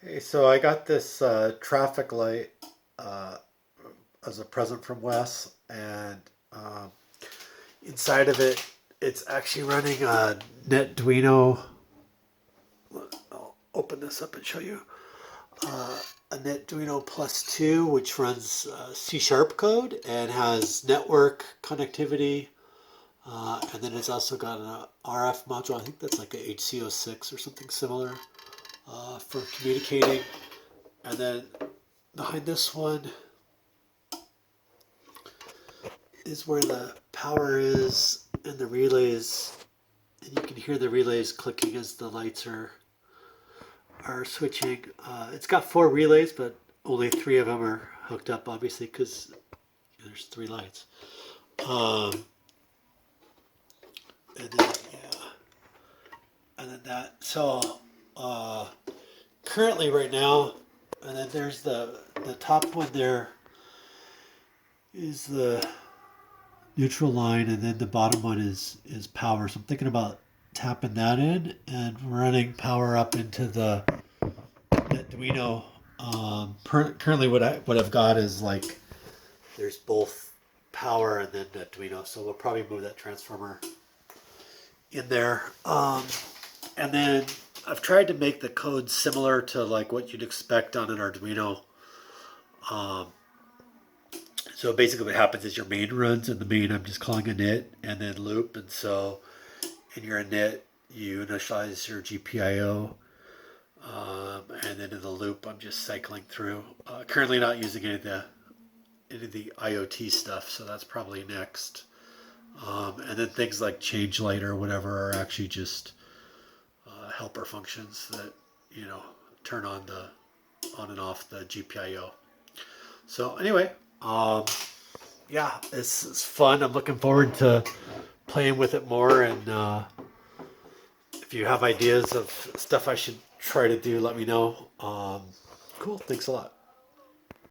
Hey, so I got this traffic light uh, as a present from Wes, and um, inside of it, it's actually running a netduino. I'll open this up and show you a netduino plus two, which runs C sharp code and has network connectivity. And then it's also got an RF module. I think that's like a HC06 or something similar for communicating. And then behind this one is where the power is and the relays, and you can hear the relays clicking as the lights are switching. It's got four relays, but only three of them are hooked up, obviously, because there's three lights. Um, and then yeah, and then that. So currently, right now, and then there's the top one there is the neutral line, and then the bottom one is power. So I'm thinking about tapping that in and running power up into the Arduino. Currently, what I've got is like there's both power and then Arduino. So we'll probably move that transformer in there. And then I've tried to make the code similar to like what you'd expect on an Arduino. Um, so basically, what happens is your main runs, and the main I'm just calling a init, and then loop. And so in your init, you initialize your GPIO, and then in the loop, I'm just cycling through. Currently, not using any of the IoT stuff, so that's probably next. And then things like change light or whatever are actually just helper functions that turn on and off the GPIO. So anyway, yeah, it's fun. I'm looking forward to playing with it more. And if you have ideas of stuff I should try to do, let me know. Cool. Thanks a lot.